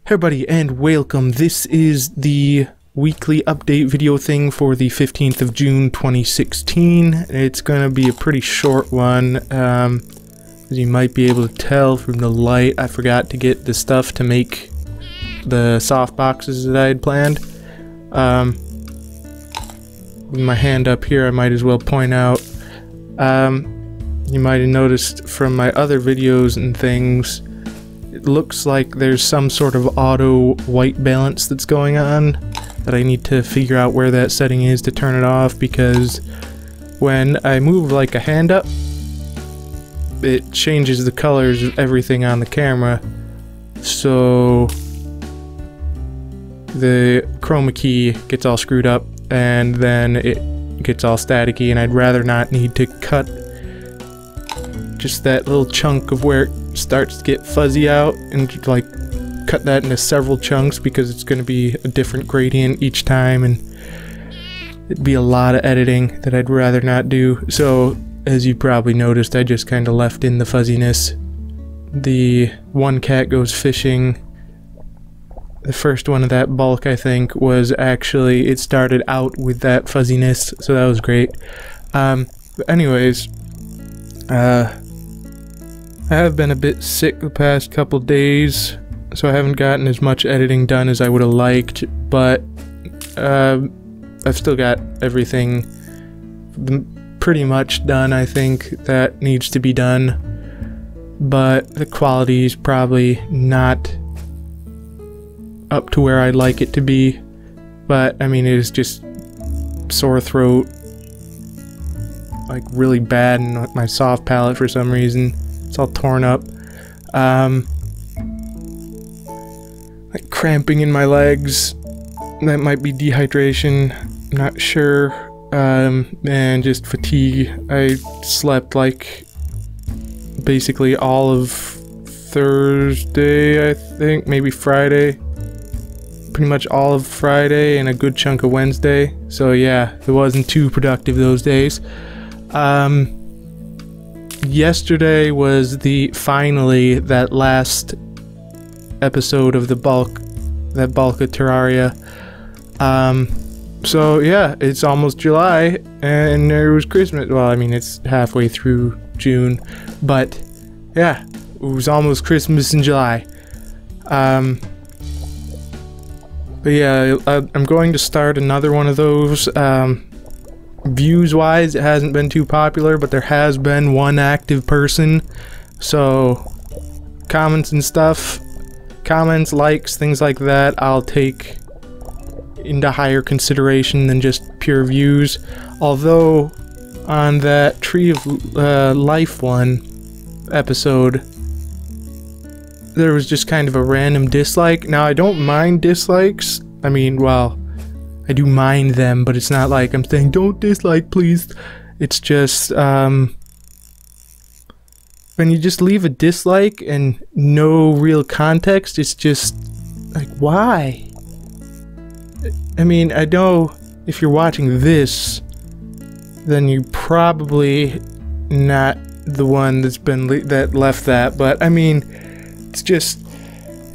Everybody, and welcome. This is the weekly update video thing for the 15th of June 2016. It's gonna be a pretty short one. As you might be able to tell from the light, I forgot to get the stuff to make the soft boxes that I had planned. With my hand up here, I might as well point out, you might have noticed from my other videos and things, it looks like there's some sort of auto white balance that's going on that I need to figure out where that setting is to turn it off, because when I move like a hand up, it changes the colors of everything on the camera, so the chroma key gets all screwed up and then it gets all staticky, and I'd rather not need to cut just that little chunk of where it starts to get fuzzy out and like cut that into several chunks, because it's going to be a different gradient each time and it'd be a lot of editing that I'd rather not do. So as you probably noticed, I just kind of left in the fuzziness. The one cat goes fishing, the first one of that bulk, I think, was actually, it started out with that fuzziness, so that was great. But anyways, I have been a bit sick the past couple days, so I haven't gotten as much editing done as I would have liked, but I've still got everything pretty much done, I think, that needs to be done, but the quality is probably not up to where I'd like it to be. But I mean, it is just sore throat, like really bad, and my soft palate for some reason, it's all torn up, like cramping in my legs. That might be dehydration, I'm not sure, and just fatigue. I slept like basically all of Thursday, I think, maybe Friday, pretty much all of Friday and a good chunk of Wednesday, so yeah, it wasn't too productive those days. Yesterday was finally that last episode of that bulk of Terraria. So yeah, it's almost July and there was Christmas. Well, I mean, it's halfway through June, but yeah, it was almost Christmas in July. But yeah, I'm going to start another one of those. Views wise, it hasn't been too popular, but there has been one active person, so comments and stuff, comments, likes, things like that, I'll take into higher consideration than just pure views. Although on that Tree of Life one episode, there was just kind of a random dislike. Now, I don't mind dislikes. I mean, well, I do mind them, but it's not like I'm saying don't dislike, please. It's just when you just leave a dislike and no real context, it's just like, why? I mean, I know if you're watching this, then you're probably not the one that's been that left that, but I mean, it's just,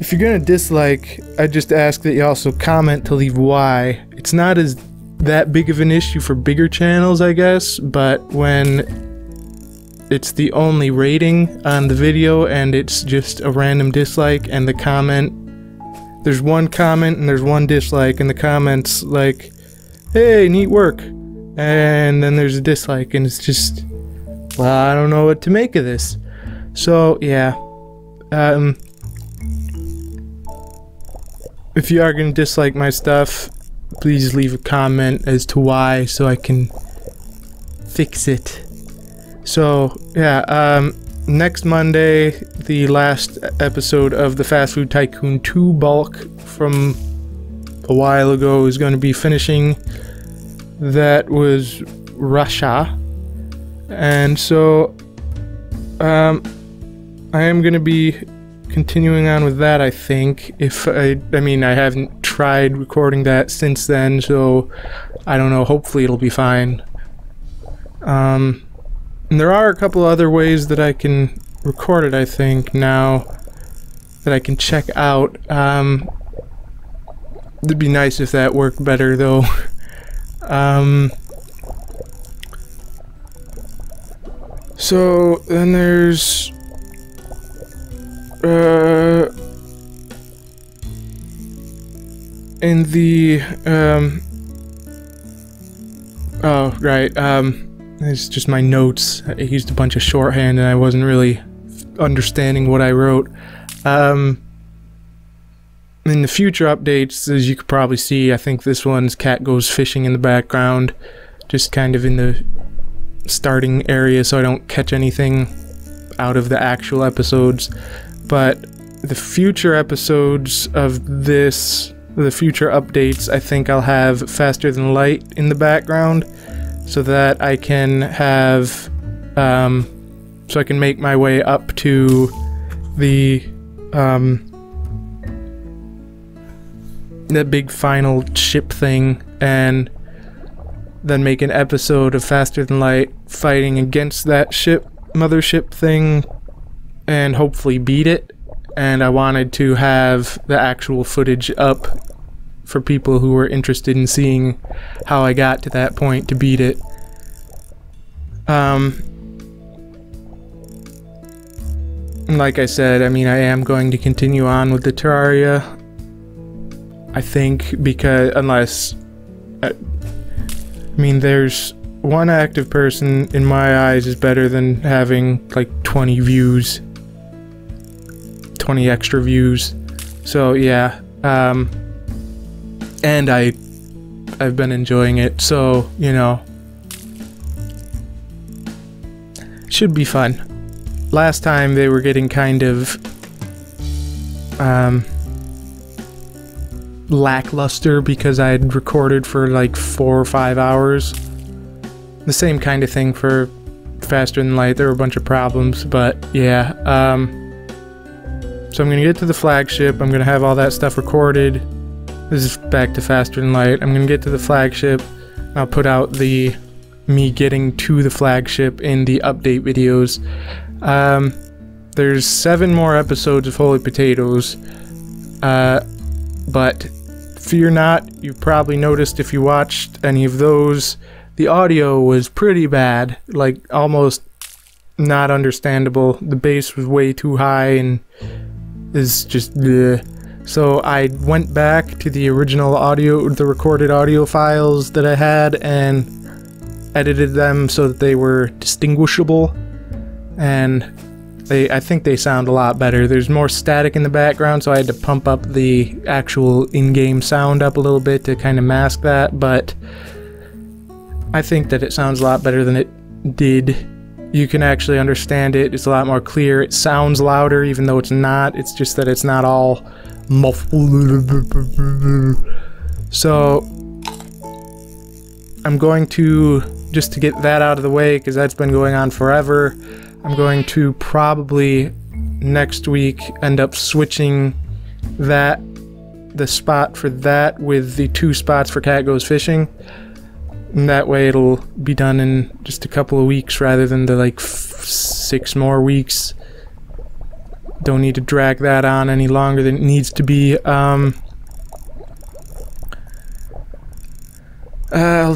if you're gonna dislike, I just ask that you also comment to leave why. It's not as that big of an issue for bigger channels, I guess, but when it's the only rating on the video and it's just a random dislike, and the comment, there's one comment and there's one dislike, and the comment's like, hey, neat work, and then there's a dislike, and it's just, well, I don't know what to make of this. So yeah, if you are going to dislike my stuff, please leave a comment as to why, so I can fix it. So yeah, next Monday, the last episode of the Fast Food Tycoon 2 bulk from a while ago is going to be finishing. That was Russia, and so I am going to be continuing on with that, I think. If I mean, I haven't tried recording that since then, so I don't know, hopefully it'll be fine. And there are a couple other ways that I can record it, I think, now. that I can check out. It'd be nice if that worked better though. So then there's in the oh right, it's just my notes. I used a bunch of shorthand and I wasn't really understanding what I wrote. In the future updates, as you could probably see, I think this one's cat goes fishing in the background, just kind of in the starting area so I don't catch anything out of the actual episodes. But the future episodes of this, the future updates, I think I'll have Faster Than Light in the background so that I can have so I can make my way up to the that big final ship thing, and then make an episode of Faster Than Light fighting against that ship, mothership thing, and hopefully beat it. And I wanted to have the actual footage up for people who were interested in seeing how I got to that point to beat it. Like I said, I mean, I am going to continue on with the Terraria, I think, because unless I mean, there's one active person in my eyes is better than having like 20 views, 20 extra views. So yeah, and I've been enjoying it, so you know, should be fun. Last time they were getting kind of lackluster because I had recorded for like 4 or 5 hours. The same kind of thing for Faster Than Light. There were a bunch of problems, but yeah. So I'm gonna get to the flagship. I'm gonna have all that stuff recorded. This is back to Faster Than Light. I'm gonna get to the flagship. I'll put out the me getting to the flagship in the update videos. There's 7 more episodes of Holy Potatoes, but fear not, you've probably noticed if you watched any of those, the audio was pretty bad, like almost not understandable. The bass was way too high and is just bleh. So I went back to the original audio, the recorded audio files that I had, and edited them so that they were distinguishable, and I think they sound a lot better. There's more static in the background, so I had to pump up the actual in-game sound up a little bit to kind of mask that, but I think that it sounds a lot better than it did. You can actually understand it. It's a lot more clear. It sounds louder even though it's not. It's just that it's not all muffled. So I'm going to, just to get that out of the way, because that's been going on forever, I'm going to probably next week end up switching the spot for that with the 2 spots for Cat Goes Fishing. And that way it'll be done in just a couple of weeks rather than the like 6 more weeks. Don't need to drag that on any longer than it needs to be. I'll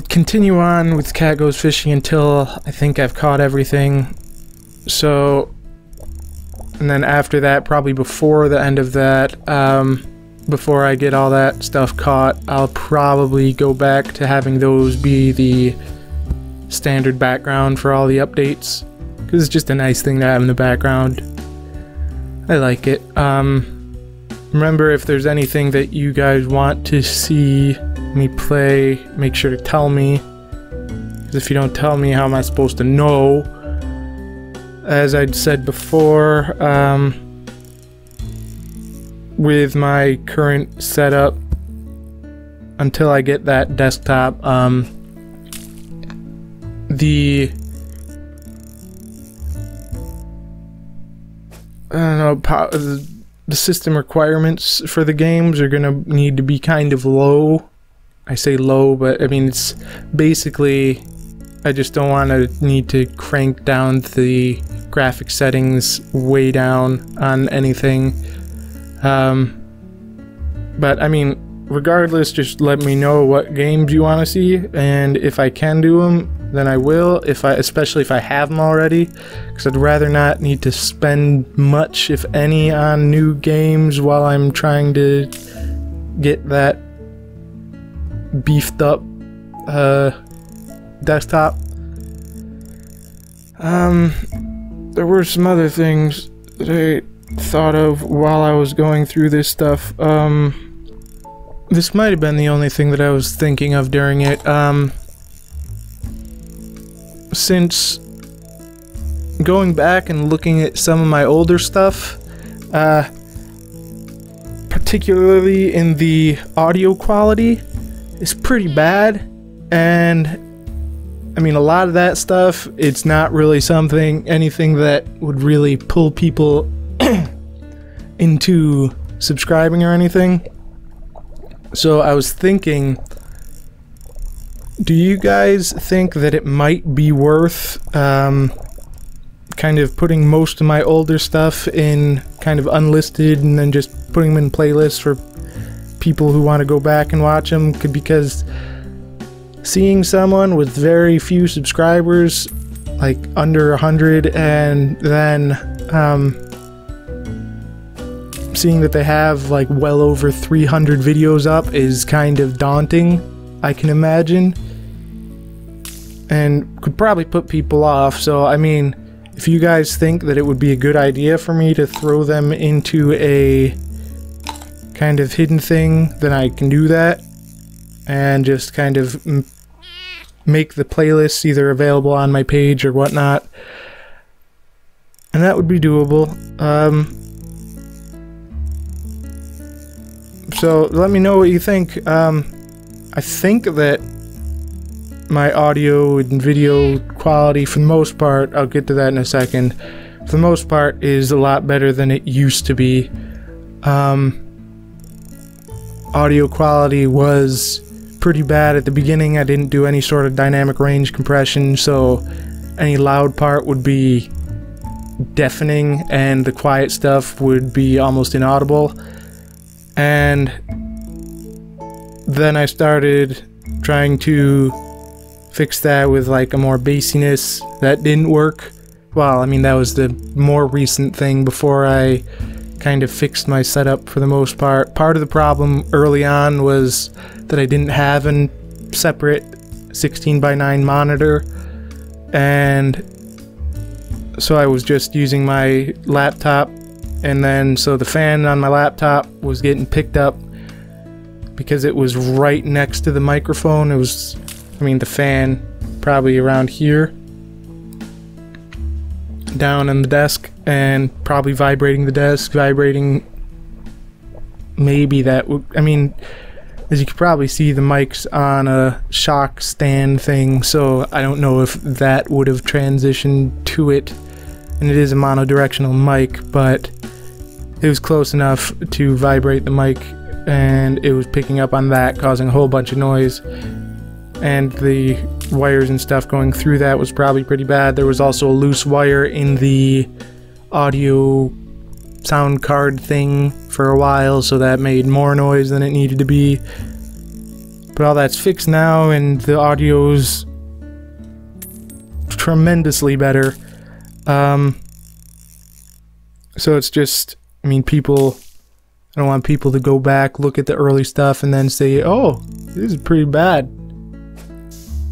continue on with Cat Goes Fishing until I think I've caught everything. So, and then after that, probably before the end of that, before I get all that stuff caught, I'll probably go back to having those be the standard background for all the updates, because it's just a nice thing to have in the background. I like it. Remember, if there's anything that you guys want to see me play, make sure to tell me, because if you don't tell me, how am I supposed to know? As I'd said before, with my current setup, until I get that desktop, the system requirements for the games are gonna need to be kind of low. I say low, but I mean it's basically, I just don't want to need to crank down the graphic settings way down on anything. But I mean, regardless, just let me know what games you want to see, and if I can do them, then I will, especially if I have them already, because I'd rather not need to spend much, if any, on new games while I'm trying to get that beefed up desktop. There were some other things that I thought of while I was going through this stuff. This might have been the only thing that I was thinking of during it. Since going back and looking at some of my older stuff, particularly in the audio quality, is pretty bad. And I mean, a lot of that stuff, it's not really anything that would really pull people into subscribing or anything. So I was thinking, do you guys think that it might be worth kind of putting most of my older stuff in kind of unlisted and then just putting them in playlists for people who want to go back and watch them? Because seeing someone with very few subscribers, like under 100, and then seeing that they have like well over 300 videos up is kind of daunting, I can imagine, and could probably put people off. So I mean, if you guys think that it would be a good idea for me to throw them into a kind of hidden thing, then I can do that and just kind of make the playlists either available on my page or whatnot, and that would be doable. So let me know what you think. I think that my audio and video quality, for the most part, I'll get to that in a second, for the most part is a lot better than it used to be. Audio quality was pretty bad at the beginning. I didn't do any sort of dynamic range compression, so any loud part would be deafening and the quiet stuff would be almost inaudible. And then I started trying to fix that with like a more bassiness. That didn't work. Well, I mean, that was the more recent thing before I kind of fixed my setup for the most part. Part of the problem early on was that I didn't have a separate 16:9 monitor, and so I was just using my laptop, and then so the fan on my laptop was getting picked up because it was right next to the microphone. It was, I mean, the fan probably around here, down on the desk, and probably vibrating the desk, vibrating maybe that would, I mean, as you can probably see, the mic's on a shock stand thing, so I don't know if that would have transitioned to it, and it is a monodirectional mic, but it was close enough to vibrate the mic, and it was picking up on that, causing a whole bunch of noise, and the wires and stuff going through that was probably pretty bad. There was also a loose wire in the audio sound card thing for a while, so that made more noise than it needed to be. But all that's fixed now, and the audio's tremendously better. So it's just, I mean, people, I don't want people to go back, look at the early stuff, and then say, oh, this is pretty bad,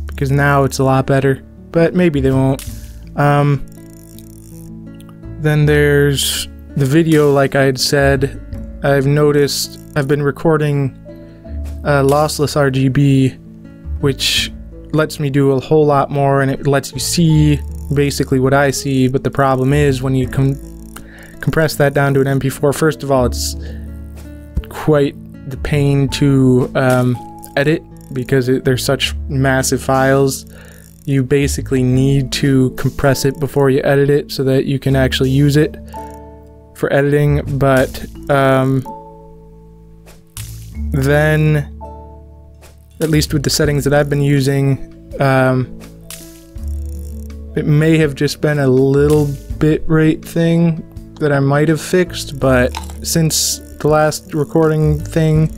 because now it's a lot better. But maybe they won't. Then there's the video, like I had said. I've noticed I've been recording lossless RGB, which lets me do a whole lot more, and it lets you see basically what I see. But the problem is when you compress that down to an MP4, first of all, it's quite the pain to edit, because they're such massive files. You basically need to compress it before you edit it so that you can actually use it for editing. But then, at least with the settings that I've been using, it may have just been a little bit rate thing that I might have fixed, but since the last recording thing,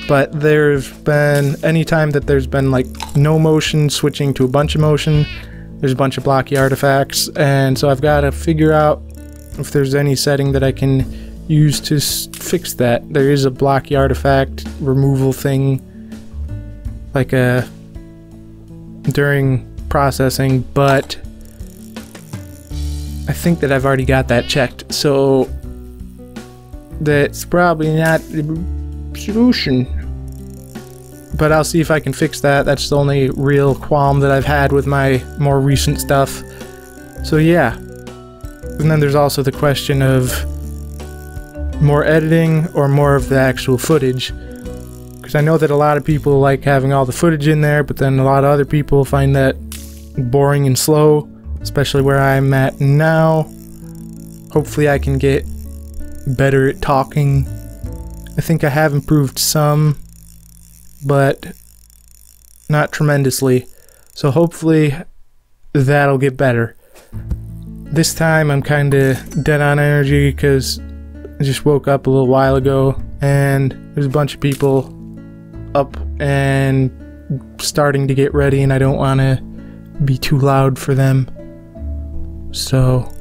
but there's been, anytime that there's been like no motion switching to a bunch of motion, there's a bunch of blocky artifacts, and so I've got to figure out if there's any setting that I can use to fix that. There is a blocky artifact removal thing, like during processing, but I think that I've already got that checked, so that's probably not the solution. But I'll see if I can fix that. That's the only real qualm that I've had with my more recent stuff. So yeah. And then there's also the question of more editing or more of the actual footage. Because I know that a lot of people like having all the footage in there, but then a lot of other people find that boring and slow, especially where I'm at now. Hopefully I can get better at talking. I think I have improved some, but not tremendously. So hopefully that'll get better. This time I'm kinda dead on energy because I just woke up a little while ago and there's a bunch of people up and starting to get ready, and I don't want to be too loud for them, so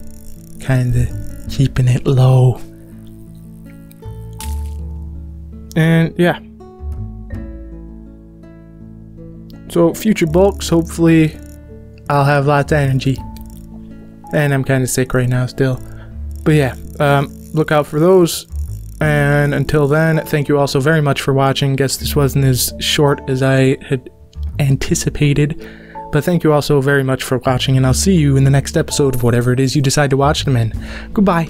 kinda keeping it low. And yeah, so future bulks, hopefully I'll have lots of energy, and I'm kind of sick right now still, but yeah, look out for those. And until then, thank you all so very much for watching. Guess this wasn't as short as I had anticipated, but thank you all so very much for watching, and I'll see you in the next episode of whatever it is you decide to watch them in. Goodbye.